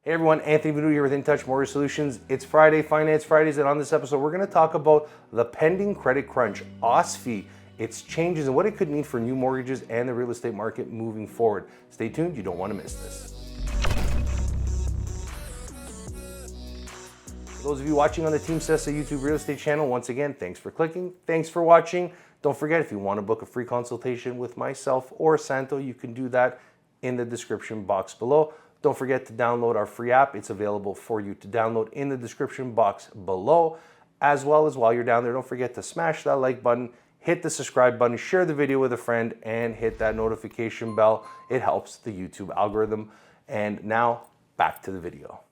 Hey everyone, Anthony Venuto here with InTouch Mortgage Solutions. It's Friday, Finance Fridays, and on this episode, we're going to talk about the pending credit crunch, OSFI, its changes, and what it could mean for new mortgages and the real estate market moving forward. Stay tuned, you don't want to miss this. For those of you watching on the Team Sessa YouTube real estate channel, once again, thanks for clicking, thanks for watching. Don't forget, if you want to book a free consultation with myself or Santo, you can do that in the description box below. Don't forget to download our free app. It's available for you to download in the description box below. As well as while you're down there, don't forget to smash that like button, hit the subscribe button, share the video with a friend, and hit that notification bell. It helps the YouTube algorithm. And now, back to the video.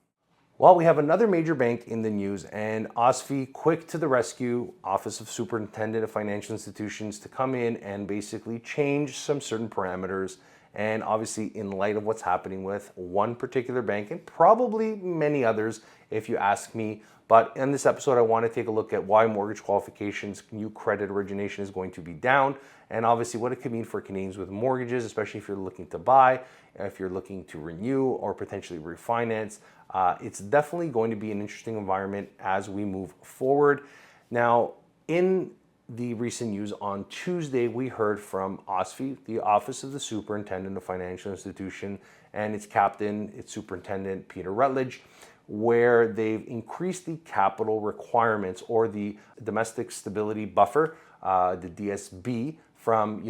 Well, we have another major bank in the news, and OSFI, quick to the rescue, Office of Superintendent of Financial Institutions, to come in and basically change some certain parameters. And obviously, in light of what's happening with one particular bank and probably many others, if you ask me. But in this episode, I want to take a look at why mortgage qualifications, new credit origination is going to be down, and obviously what it could mean for Canadians with mortgages, especially if you're looking to buy, if you're looking to renew or potentially refinance. It's definitely going to be an interesting environment as we move forward. Now, in the recent news on Tuesday, we heard from OSFI, the Office of the Superintendent of Financial Institution, and its captain, its superintendent, Peter Rutledge, where they've increased the capital requirements or the domestic stability buffer, the DSB, from,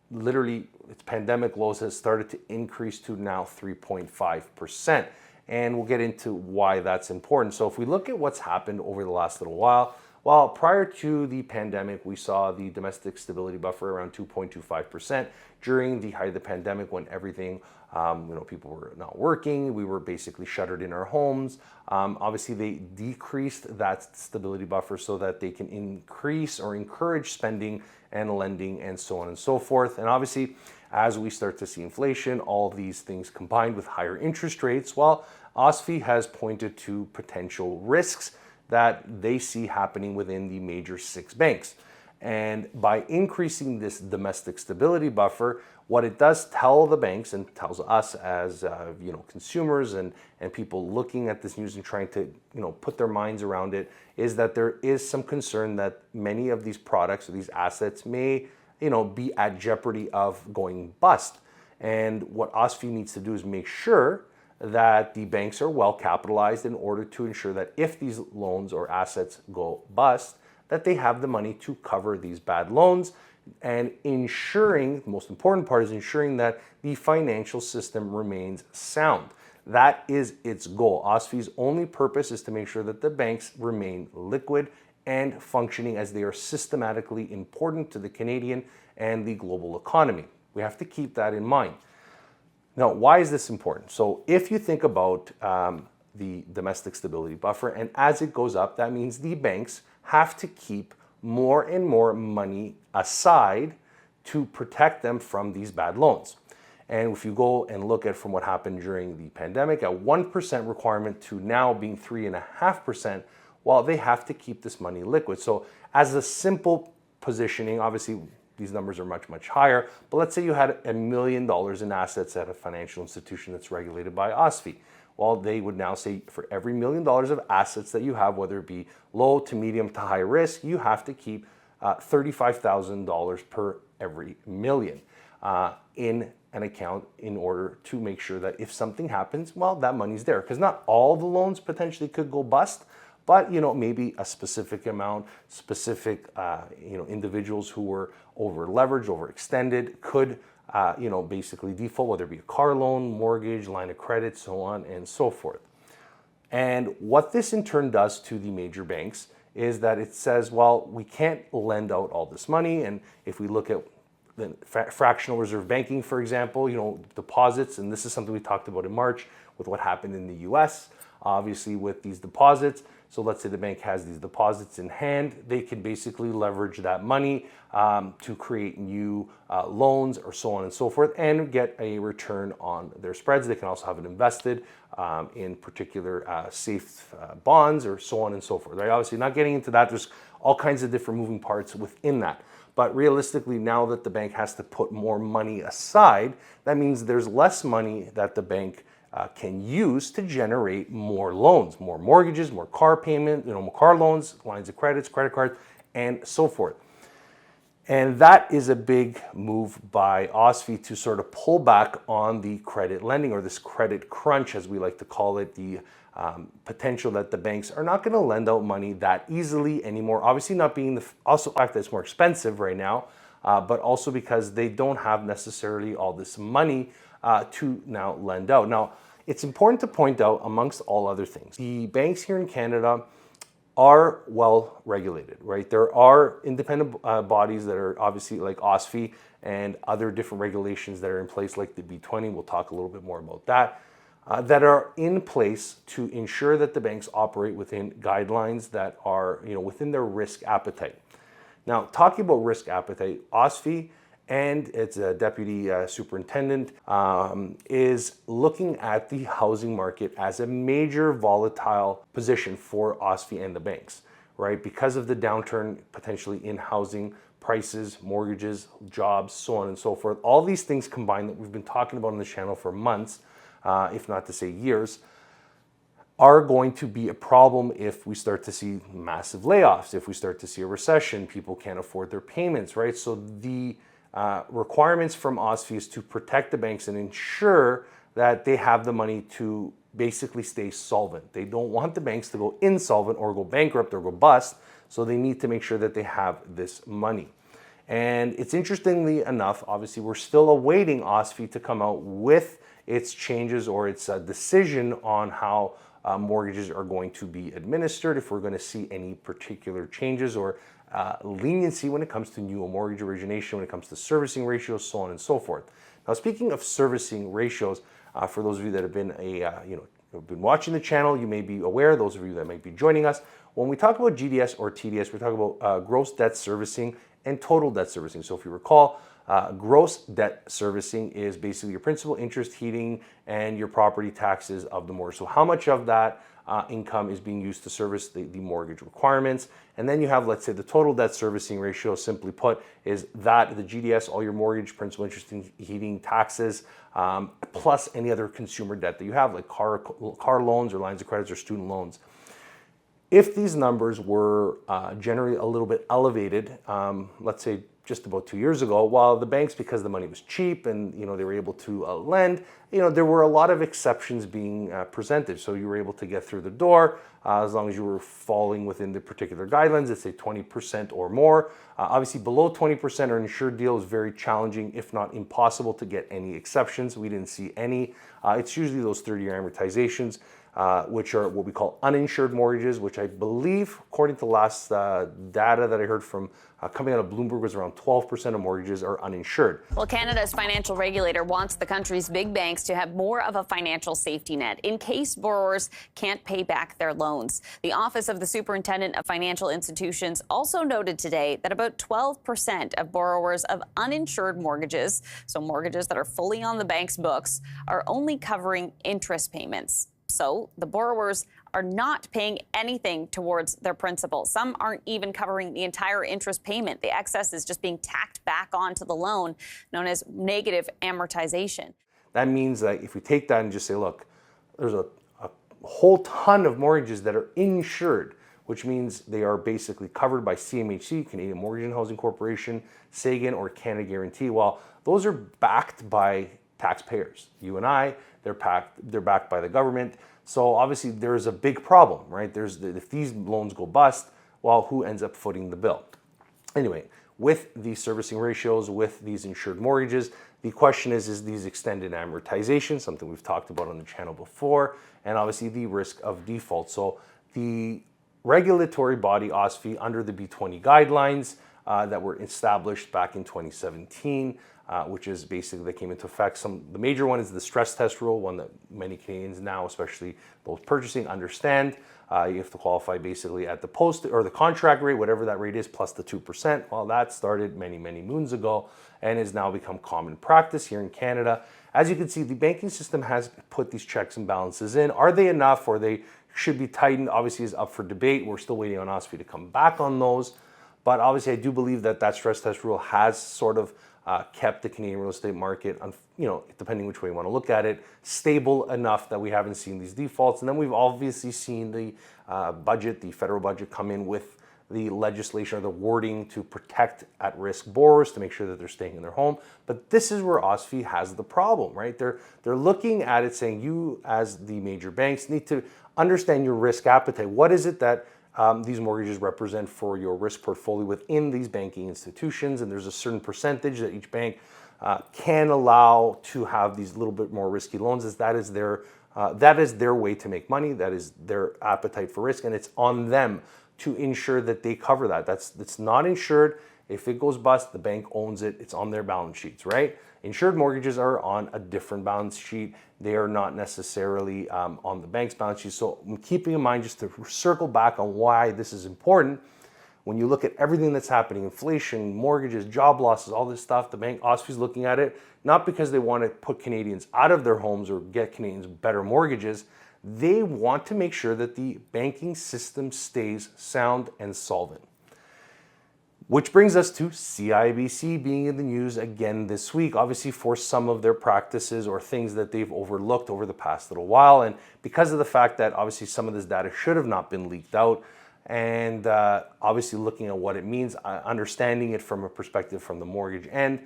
literally its pandemic lows has started to increase to now 3.5%. And we'll get into why that's important. So if we look at what's happened over the last little while, well, prior to the pandemic, we saw the domestic stability buffer around 2.25%. During the height of the pandemic, when everything, people were not working, we were basically shuttered in our homes. Obviously, they decreased that stability buffer so that they can increase or encourage spending and lending and so on and so forth. And obviously, as we start to see inflation, all of these things combined with higher interest rates, well, OSFI has pointed to potential risks that they see happening within the major six banks. And by increasing this domestic stability buffer, what it does tell the banks and tells us as consumers and people looking at this news and trying to put their minds around it, is that there is some concern that many of these products or these assets may be at jeopardy of going bust. And what OSFI needs to do is make sure that the banks are well capitalized in order to ensure that if these loans or assets go bust, that they have the money to cover these bad loans, and ensuring, the most important part is ensuring that the financial system remains sound. That is its goal. OSFI's only purpose is to make sure that the banks remain liquid and functioning, as they are systematically important to the Canadian and the global economy. We have to keep that in mind. Now, why is this important? So if you think about the domestic stability buffer, and as it goes up, that means the banks have to keep more and more money aside to protect them from these bad loans. And if you go and look at from what happened during the pandemic, a 1% requirement to now being 3.5%, well, they have to keep this money liquid. So as a simple positioning, obviously, these numbers are much, much higher. But let's say you had $1 million in assets at a financial institution that's regulated by OSFI. Well, they would now say for every $1 million of assets that you have, whether it be low to medium to high risk, you have to keep $35,000 per every million in an account in order to make sure that if something happens, well, that money's there. Because not all the loans potentially could go bust, but maybe a specific amount, specific individuals who were over leveraged, overextended could basically default, whether it be a car loan, mortgage, line of credit, so on and so forth. And what this in turn does to the major banks is that it says, well, we can't lend out all this money. And if we look at the fractional reserve banking, for example, deposits, and this is something we talked about in March with what happened in the US, obviously with these deposits. So let's say the bank has these deposits in hand, they can basically leverage that money to create new loans or so on and so forth and get a return on their spreads. They can also have it invested in particular safe bonds or so on and so forth. Right? Obviously, not getting into that, there's all kinds of different moving parts within that. But realistically, now that the bank has to put more money aside, that means there's less money that the bank can use to generate more loans, more mortgages, more car payment, more car loans, lines of credits, credit cards, and so forth. And that is a big move by OSFI to sort of pull back on the credit lending, or this credit crunch, as we like to call it, the potential that the banks are not going to lend out money that easily anymore. Obviously not being also the fact that it's more expensive right now, but also because they don't have necessarily all this money to now lend out. Now, it's important to point out, amongst all other things, the banks here in Canada are well regulated, right? There are independent bodies that are obviously like OSFI and other different regulations that are in place, like the B20. We'll talk a little bit more about that, that are in place to ensure that the banks operate within guidelines that are, within their risk appetite. Now, talking about risk appetite, OSFI and its deputy superintendent is looking at the housing market as a major volatile position for OSFI and the banks, right? Because of the downturn potentially in housing prices, mortgages, jobs, so on and so forth. All these things combined that we've been talking about on the channel for months, if not to say years, are going to be a problem if we start to see massive layoffs, if we start to see a recession, people can't afford their payments, right? So the requirements from OSFI is to protect the banks and ensure that they have the money to basically stay solvent. They don't want the banks to go insolvent or go bankrupt or go bust, so they need to make sure that they have this money. And it's interestingly enough, obviously we're still awaiting OSFI to come out with its changes or its decision on how mortgages are going to be administered, if we're going to see any particular changes or leniency when it comes to new mortgage origination, when it comes to servicing ratios, so on and so forth. Now, speaking of servicing ratios, for those of you that have been been watching the channel, you may be aware. Those of you that might be joining us, when we talk about GDS or TDS, we're talking about gross debt servicing and total debt servicing. So, if you recall, gross debt servicing is basically your principal, interest, heating, and your property taxes of the mortgage. So, how much of that income is being used to service the mortgage requirements? And then you have, let's say, the total debt servicing ratio, simply put, is that the GDS, all your mortgage, principal, interest, and heating, taxes, plus any other consumer debt that you have, like car loans or lines of credits or student loans. If these numbers were generally a little bit elevated, let's say just about 2 years ago, while the banks, because the money was cheap and they were able to lend, there were a lot of exceptions being presented. So you were able to get through the door as long as you were falling within the particular guidelines, let's say 20% or more. Obviously, below 20% or an insured deal is very challenging, if not impossible, to get any exceptions. We didn't see any. It's usually those 30-year amortizations, which are what we call uninsured mortgages, which I believe, according to last data that I heard from coming out of Bloomberg, was around 12% of mortgages are uninsured. Well, Canada's financial regulator wants the country's big banks to have more of a financial safety net in case borrowers can't pay back their loans. The Office of the Superintendent of Financial Institutions also noted today that about 12% of borrowers of uninsured mortgages, so mortgages that are fully on the bank's books, are only covering interest payments. So the borrowers are not paying anything towards their principal. Some aren't even covering the entire interest payment. The excess is just being tacked back onto the loan, known as negative amortization. That means that if we take that and just say, look, there's a whole ton of mortgages that are insured, which means they are basically covered by CMHC, Canadian Mortgage and Housing Corporation, Sagan, or Canada Guarantee. Well, those are backed by taxpayers. You and I, they're backed by the government. So obviously there's a big problem, right? If these loans go bust, well, who ends up footing the bill? Anyway, with these servicing ratios, with these insured mortgages, the question is these extended amortization, something we've talked about on the channel before, and obviously the risk of default. So the regulatory body, OSFI, under the B20 guidelines that were established back in 2017, which is basically, they came into effect. The major one is the stress test rule, one that many Canadians now, especially those purchasing, understand. You have to qualify basically at the post or the contract rate, whatever that rate is, plus the 2%. Well, that started many, many moons ago and has now become common practice here in Canada. As you can see, the banking system has put these checks and balances in. Are they enough, or they should be tightened? Obviously is up for debate. We're still waiting on OSFI to come back on those. But obviously I do believe that stress test rule has sort of kept the Canadian real estate market, depending which way you want to look at it, stable enough that we haven't seen these defaults. And then we've obviously seen the the federal budget come in with the legislation or the wording to protect at-risk borrowers to make sure that they're staying in their home. But this is where OSFI has the problem, right? They're looking at it saying you as the major banks need to understand your risk appetite. What is it that these mortgages represent for your risk portfolio within these banking institutions? And there's a certain percentage that each bank can allow to have these little bit more risky loans, as that is their way to make money. That is their appetite for risk, and it's on them to ensure that they cover that. It's not insured. If it goes bust, the bank owns it. It's on their balance sheets, right? Insured mortgages are on a different balance sheet. They are not necessarily on the bank's balance sheet. So I'm keeping in mind, just to circle back on why this is important, when you look at everything that's happening, inflation, mortgages, job losses, all this stuff, the bank, OSFI, is looking at it, not because they want to put Canadians out of their homes or get Canadians better mortgages. They want to make sure that the banking system stays sound and solvent. Which brings us to CIBC being in the news again this week, obviously for some of their practices or things that they've overlooked over the past little while. And because of the fact that obviously some of this data should have not been leaked out, and obviously looking at what it means, understanding it from a perspective from the mortgage end.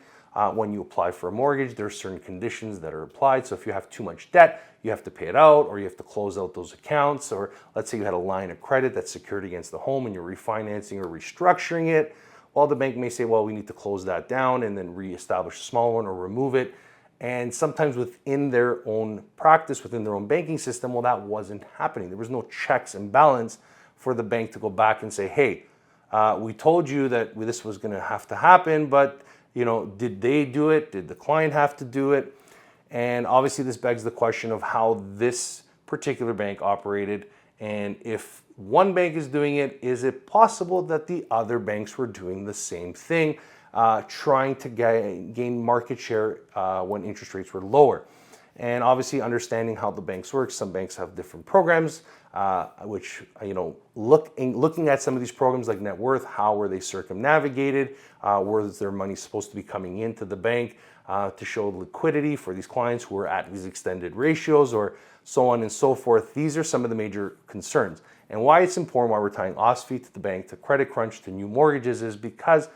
When you apply for a mortgage, there are certain conditions that are applied. So if you have too much debt, you have to pay it out, or you have to close out those accounts. Or let's say you had a line of credit that's secured against the home and you're refinancing or restructuring it. Well, the bank may say, well, we need to close that down and then reestablish a small one or remove it. And sometimes within their own practice, within their own banking system, well, that wasn't happening. There was no checks and balance for the bank to go back and say, hey, we told you that this was going to have to happen, but did they do it? Did the client have to do it? And obviously this begs the question of how this particular bank operated. And if one bank is doing it, is it possible that the other banks were doing the same thing, trying to gain market share when interest rates were lower? And obviously understanding how the banks work. Some banks have different programs, which, looking at some of these programs like net worth, how were they circumnavigated? Was their money supposed to be coming into the bank to show liquidity for these clients who are at these extended ratios, or so on and so forth? These are some of the major concerns. And why it's important, why we're tying OSFI to the bank, to credit crunch, to new mortgages, is because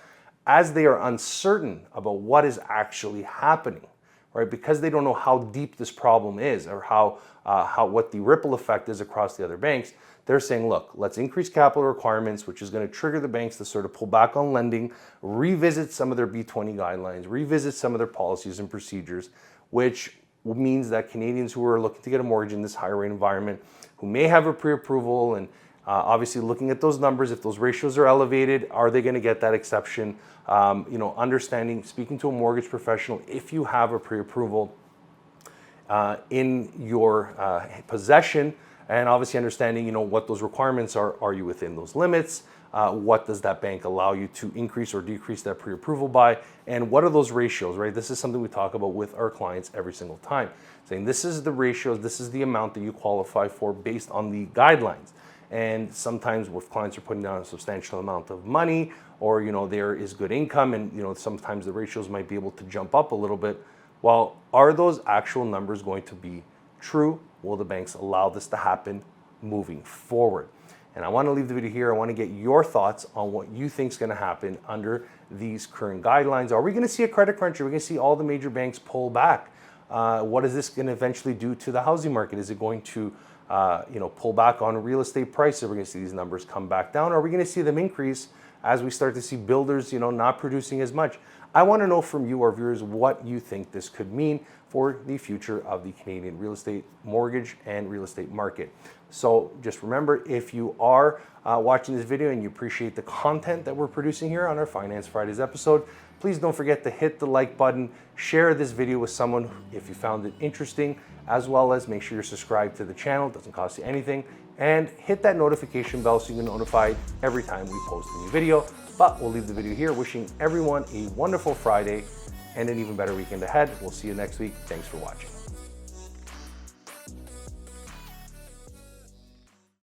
as they are uncertain about what is actually happening, right? Because they don't know how deep this problem is, or what the ripple effect is across the other banks. They're saying, look, let's increase capital requirements, which is going to trigger the banks to sort of pull back on lending, revisit some of their B20 guidelines, revisit some of their policies and procedures, which means that Canadians who are looking to get a mortgage in this higher rate environment, who may have a pre-approval, and obviously looking at those numbers, if those ratios are elevated, are they going to get that exception? Understanding, speaking to a mortgage professional, if you have a pre-approval in your possession, and obviously understanding, what those requirements are. Are you within those limits? What does that bank allow you to increase or decrease that pre-approval by? And what are those ratios, right? This is something we talk about with our clients every single time, saying this is the ratios, this is the amount that you qualify for based on the guidelines. And sometimes if clients are putting down a substantial amount of money, or there is good income, and sometimes the ratios might be able to jump up a little bit. Well, are those actual numbers going to be true? Will the banks allow this to happen moving forward? And I want to leave the video here. I want to get your thoughts on what you think is going to happen under these current guidelines. Are we going to see a credit crunch? Are we going to see all the major banks pull back? What is this going to eventually do to the housing market? Is it going to pull back on real estate prices? Are we going to see these numbers come back down? Or are we going to see them increase as we start to see builders, not producing as much? I want to know from you, our viewers, what you think this could mean for the future of the Canadian real estate mortgage and real estate market. So just remember, if you are watching this video and you appreciate the content that we're producing here on our Finance Fridays episode, please don't forget to hit the like button, share this video with someone if you found it interesting, as well as make sure you're subscribed to the channel. It doesn't cost you anything. And hit that notification bell so you can get notified every time we post a new video. But we'll leave the video here, wishing everyone a wonderful Friday and an even better weekend ahead. We'll see you next week. Thanks for watching.